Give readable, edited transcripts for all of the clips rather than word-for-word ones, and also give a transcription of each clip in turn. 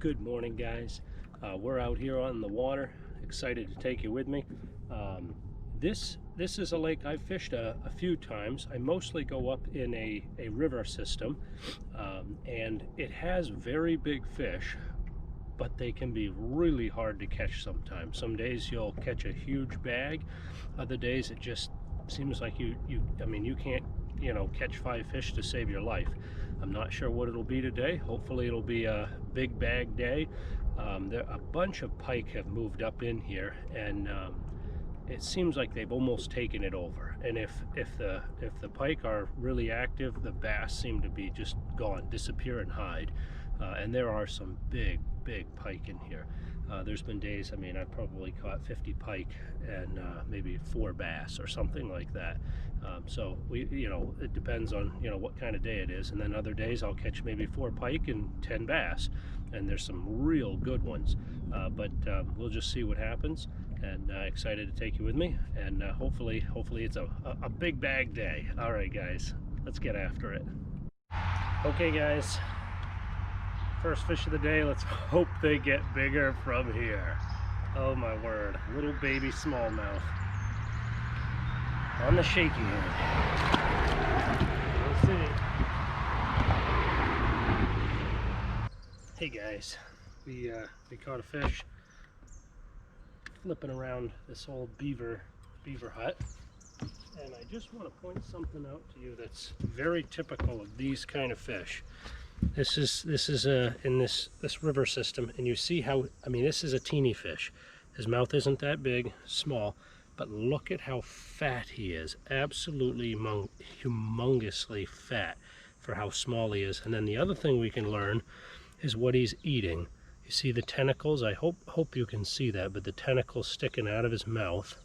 Good morning, guys. We're out here on the water, excited to take you with me. This is a lake I've fished a few times. I mostly go up in a river system, and it has very big fish, but they can be really hard to catch sometimes. Some days you'll catch a huge bag, other days it just seems like you can't catch 5 fish to save your life. I'm not sure what it'll be today. Hopefully it'll be a big bag day. A bunch of pike have moved up in here, and it seems like they've almost taken it over. And if the pike are really active, the bass seem to be just gone, disappear and hide. And there are some big pike in here. There's been days, I've probably caught 50 pike and maybe 4 bass or something like that. So it depends on what kind of day it is. And then other days I'll catch maybe 4 pike and 10 bass, and there's some real good ones. But we'll just see what happens. And excited to take you with me. And hopefully it's a big bag day. All right, guys, let's get after it. Okay, guys. First fish of the day. Let's hope they get bigger from here. Oh my word, little baby smallmouth on the shaky hand. We'll see. Hey guys, we caught a fish flipping around this old beaver hut, and I just want to point something out to you that's very typical of these kind of fish. This is in this river system, and you see how, this is a teeny fish. His mouth isn't that big, small, but look at how fat he is. Absolutely humongously fat for how small he is. And then the other thing we can learn is what he's eating. You see the tentacles? I hope you can see that, but the tentacles sticking out of his mouth.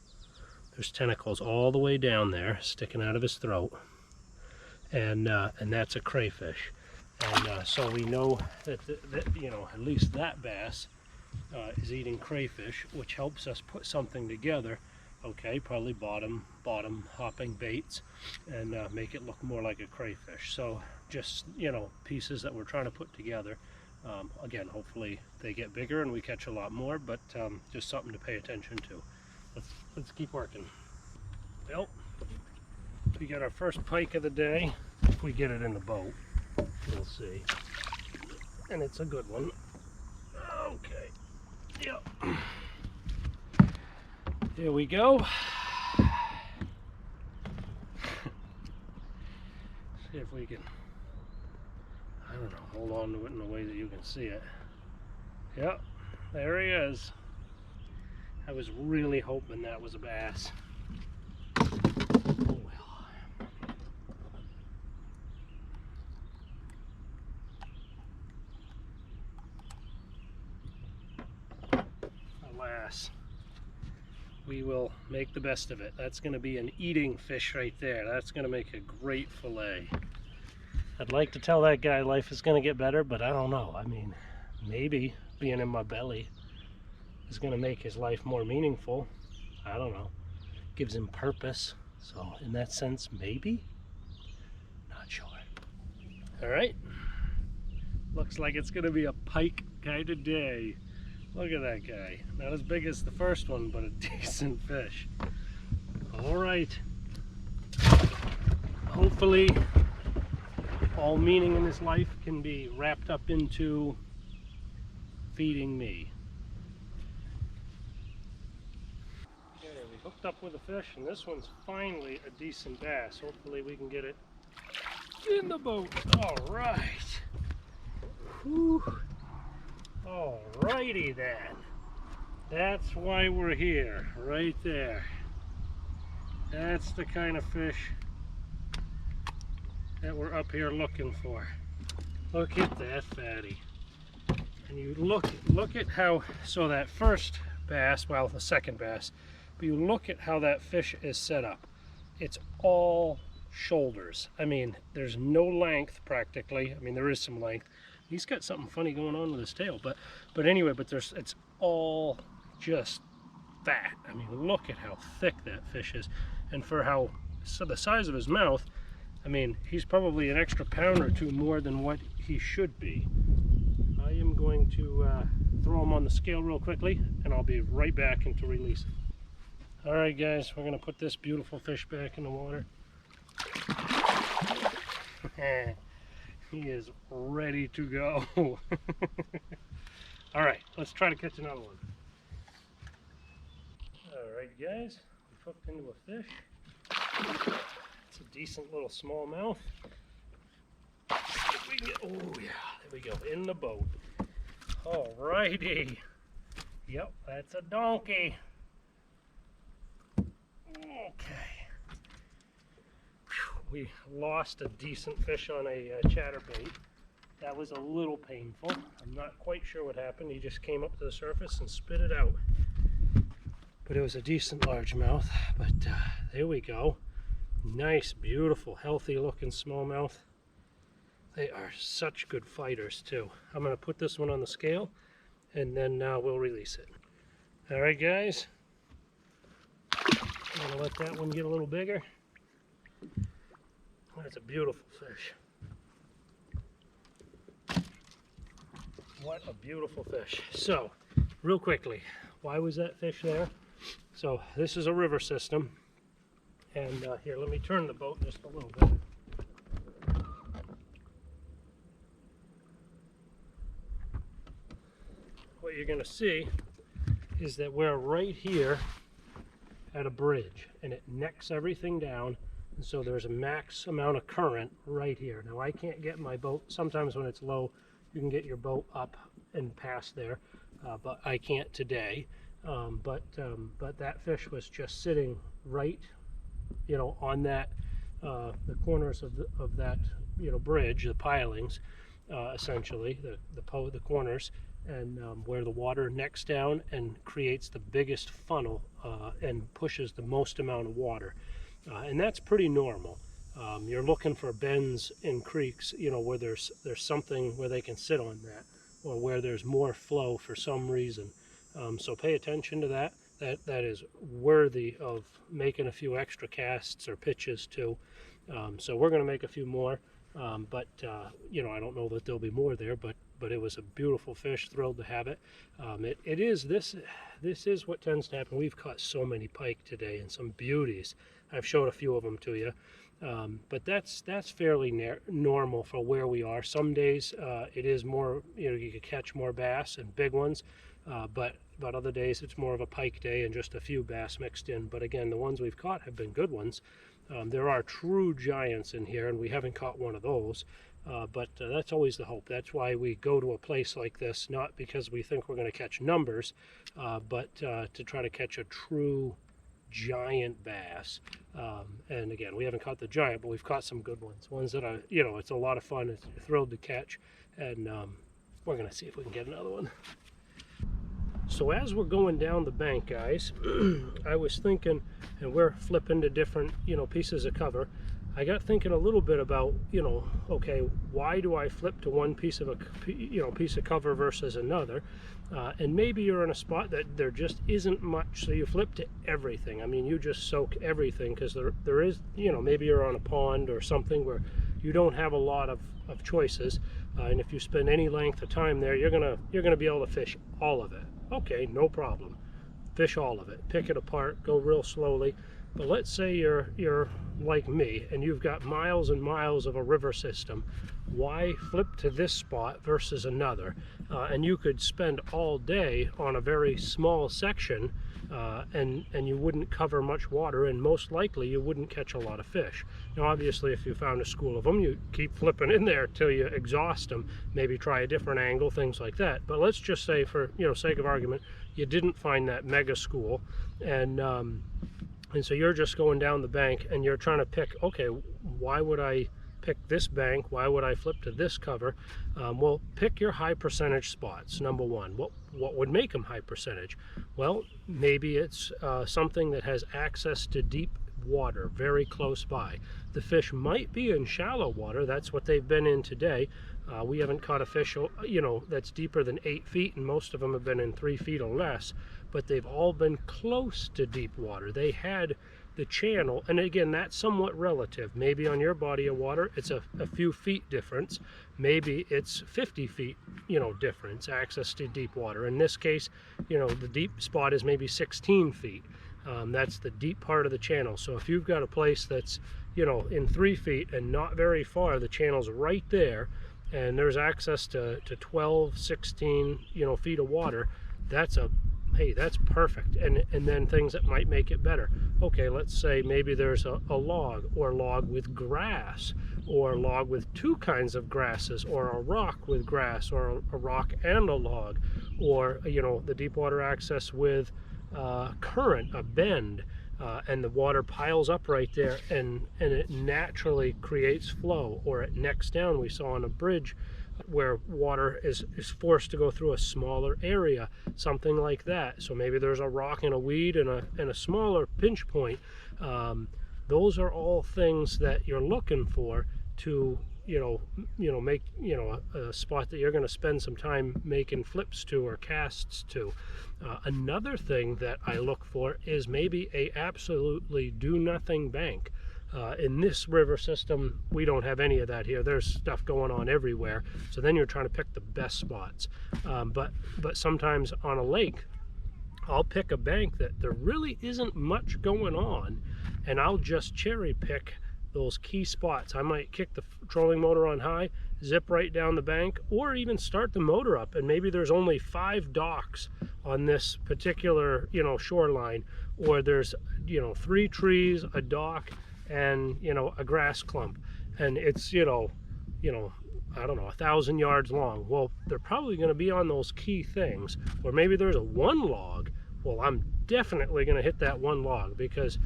There's tentacles all the way down there, sticking out of his throat. And that's a crayfish. And so we know that at least that bass is eating crayfish, which helps us put something together. Okay, probably bottom hopping baits, and make it look more like a crayfish. So just pieces that we're trying to put together. Again, hopefully they get bigger and we catch a lot more, but just something to pay attention to. Let's keep working. Well, we got our first pike of the day. If we get it in the boat, we'll see. And it's a good one. Okay. Yep. Here we go. See if we can, hold on to it in a way that you can see it. Yep, there he is. I was really hoping that was a bass. Oh well. Alas, we will make the best of it. That's going to be an eating fish right there. That's going to make a great fillet. I'd like to tell that guy life is going to get better, but I don't know. Maybe being in my belly is going to make his life more meaningful. I don't know. Gives him purpose. So in that sense, maybe? Not sure. All right. Looks like it's going to be a pike kind of day. Look at that guy. Not as big as the first one, but a decent fish. All right. Hopefully, all meaning in this life can be wrapped up into feeding me. Okay, we hooked up with a fish, and this one's finally a decent bass. Hopefully we can get it in the boat. All right. Whew. Alrighty then. That's why we're here, right there. That's the kind of fish that we're up here looking for. Look at that fatty. And you look at how, so that first bass, well, the second bass, but you look at how that fish is set up. It's all shoulders. There's no length practically. There is some length. He's got something funny going on with his tail, but anyway, it's all just fat. Look at how thick that fish is, and for the size of his mouth, he's probably an extra pound or two more than what he should be. I am going to throw them on the scale real quickly, and I'll be right back and to release it. All right, guys, we're going to put this beautiful fish back in the water. He is ready to go. All right, let's try to catch another one. All right, guys, we've hooked into a fish. It's a decent little smallmouth. If we can get, oh yeah, there we go, in the boat. All righty. Yep, that's a donkey. Okay. Whew, we lost a decent fish on a chatterbait. That was a little painful. I'm not quite sure what happened. He just came up to the surface and spit it out. But it was a decent largemouth. But there we go. Nice, beautiful, healthy looking smallmouth. They are such good fighters too. I'm going to put this one on the scale and then we'll release it. All right, guys. I'm going to let that one get a little bigger. That's a beautiful fish. What a beautiful fish. So, real quickly, why was that fish there? So, this is a river system. And here, let me turn the boat just a little bit. What you're going to see is that we're right here at a bridge, and it necks everything down, and so there's a max amount of current right here. Now I can't get my boat, sometimes when it's low you can get your boat up and past there, but I can't today. But that fish was just sitting right, on that the corners of that bridge, the pilings, essentially the corners, and where the water necks down and creates the biggest funnel and pushes the most amount of water, and that's pretty normal. You're looking for bends in creeks, where there's something where they can sit on that, or where there's more flow for some reason. So pay attention to that. That is worthy of making a few extra casts or pitches too. So we're going to make a few more, but I don't know that there'll be more there, but it was a beautiful fish. Thrilled to have it. This is what tends to happen. We've caught so many pike today and some beauties. I've showed a few of them to you, but that's fairly normal for where we are. Some days it is more, you could catch more bass and big ones, but other days it's more of a pike day and just a few bass mixed in. But again, the ones we've caught have been good ones. There are true giants in here, and we haven't caught one of those. But that's always the hope. That's why we go to a place like this, not because we think we're going to catch numbers, but to try to catch a true giant bass. And again, we haven't caught the giant, but we've caught some good ones that are, it's a lot of fun. It's thrilled to catch, and we're going to see if we can get another one. So as we're going down the bank, guys, I was thinking, and we're flipping to different, pieces of cover. I got thinking a little bit about, okay, why do I flip to one piece of piece of cover versus another? And maybe you're in a spot that there just isn't much, so you flip to everything. I mean, you just soak everything, because there is, maybe you're on a pond or something where you don't have a lot of choices, and if you spend any length of time there, you're gonna be able to fish all of it. Okay, no problem. Fish all of it. Pick it apart. Go real slowly. But let's say you're like me and you've got miles and miles of a river system. Why flip to this spot versus another? And you could spend all day on a very small section, and you wouldn't cover much water, and most likely you wouldn't catch a lot of fish. Now obviously, if you found a school of them, you keep flipping in there till you exhaust them. Maybe try a different angle, things like that. But let's just say, for sake of argument, you didn't find that mega school, and so you're just going down the bank and you're trying to pick, okay, why would I pick this bank? Why would I flip to this cover? Well, pick your high percentage spots. Number one, what would make them high percentage? Well, maybe it's something that has access to deep water very close by. The fish might be in shallow water. That's what they've been in today. We haven't caught a fish, that's deeper than 8 feet, and most of them have been in 3 feet or less, but they've all been close to deep water. They had the channel, and again, that's somewhat relative. Maybe on your body of water, it's a few feet difference. Maybe it's 50 feet, you know, difference, access to deep water. In this case, you know, the deep spot is maybe 16 feet. That's the deep part of the channel. So if you've got a place that's, you know, in 3 feet and not very far, the channel's right there, and there's access to 12, 16, you know, feet of water, hey, that's perfect. And then things that might make it better. Okay, let's say maybe there's a log, or log with grass, or a log with two kinds of grasses, or a rock with grass, or a rock and a log, or, you know, the deep water access with current, a bend, and the water piles up right there, and it naturally creates flow. Or at Next Down, we saw on a bridge where water is forced to go through a smaller area, something like that. So maybe there's a rock and a weed and a smaller pinch point. Those are all things that you're looking for to make, you know, a spot that you're going to spend some time making flips to or casts to. Another thing that I look for is maybe a absolutely do nothing bank. In this river system, we don't have any of that here. There's stuff going on everywhere. So then you're trying to pick the best spots. But sometimes on a lake, I'll pick a bank that there really isn't much going on, and I'll just cherry pick those key spots. I might kick the trolling motor on high, zip right down the bank, or even start the motor up, and maybe there's only 5 docks on this particular, you know, shoreline, or there's, you know, 3 trees, a dock, and, you know, a grass clump, and it's, you know, I don't know, 1,000 yards long. Well, they're probably going to be on those key things. Or maybe there's a 1 log. Well, I'm definitely going to hit that 1 log, because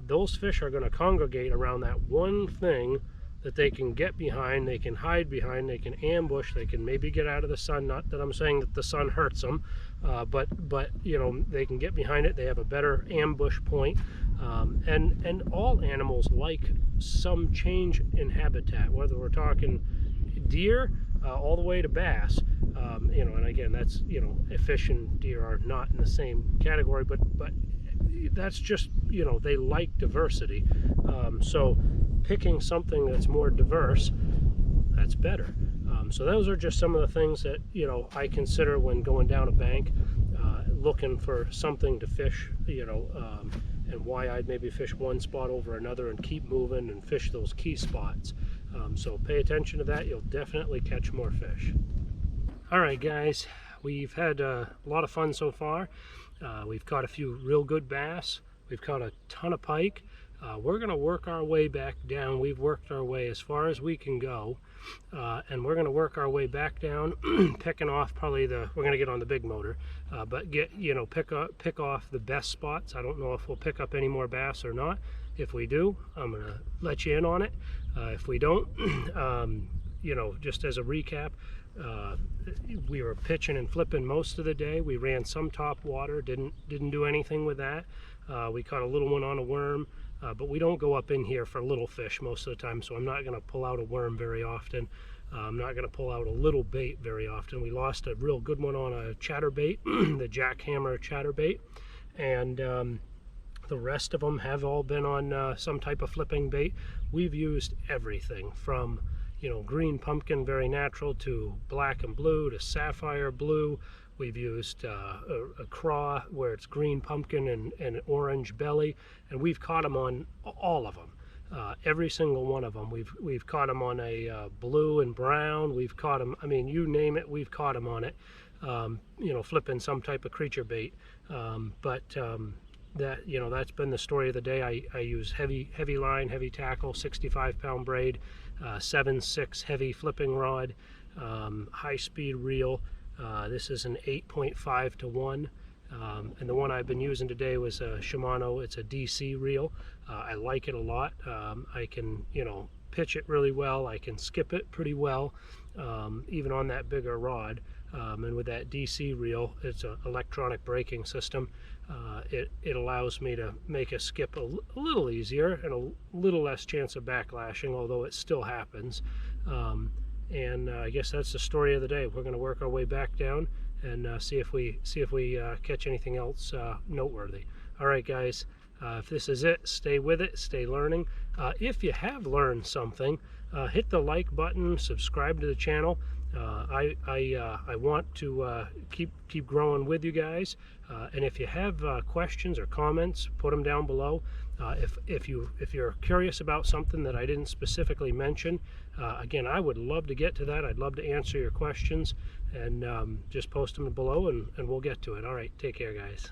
those fish are going to congregate around that one thing that they can get behind, they can hide behind, they can ambush, they can maybe get out of the sun. Not that I'm saying that the sun hurts them, but you know, they can get behind it. They have a better ambush point, and all animals like some change in habitat, whether we're talking deer all the way to bass. You know, and again, that's, you know, fish and deer are not in the same category, but that's just, you know, they like diversity. So picking something that's more diverse, that's better. So those are just some of the things that, you know, I consider when going down a bank, looking for something to fish, you know, and why I'd maybe fish one spot over another and keep moving and fish those key spots. So pay attention to that. You'll definitely catch more fish. All right, guys, we've had a lot of fun so far. We've caught a few real good bass. We've caught a ton of pike. We're going to work our way back down. We've worked our way as far as we can go, and we're going to work our way back down, picking off probably we're going to get on the big motor, but pick off the best spots. I don't know if we'll pick up any more bass or not. If we do, I'm going to let you in on it. If we don't, you know, just as a recap, we were pitching and flipping most of the day. We ran some top water, didn't do anything with that. We caught a little one on a worm, but we don't go up in here for little fish most of the time, so I'm not going to pull out a worm very often. I'm not going to pull out a little bait very often. We lost a real good one on a chatterbait, the jackhammer chatterbait, and the rest of them have all been on some type of flipping bait. We've used everything from, you know, green pumpkin, very natural, to black and blue, to sapphire blue. We've used a craw where it's green pumpkin and orange belly, and we've caught them on all of them. Every single one of them. We've caught them on a blue and brown. We've caught them, I mean, you name it, we've caught them on it. You know, flipping some type of creature bait. That, you know, that's been the story of the day. I use heavy line, heavy tackle, 65-pound braid, 7/6 heavy flipping rod, high-speed reel. This is an 8.5 to 1, and the one I've been using today was a Shimano. It's a DC reel. I like it a lot. I can, you know, pitch it really well. I can skip it pretty well, even on that bigger rod. And with that DC reel, it's an electronic braking system. It allows me to make a skip a little easier and a little less chance of backlashing, although it still happens. And I guess that's the story of the day. We're going to work our way back down and see if we catch anything else noteworthy. All right, guys, If this is it, stay with it, stay learning. If you have learned something, hit the like button, subscribe to the channel. I want to keep growing with you guys. And if you have questions or comments, put them down below. If you're curious about something that I didn't specifically mention, again, I would love to get to that. I'd love to answer your questions, and just post them below, and we'll get to it. All right, take care, guys.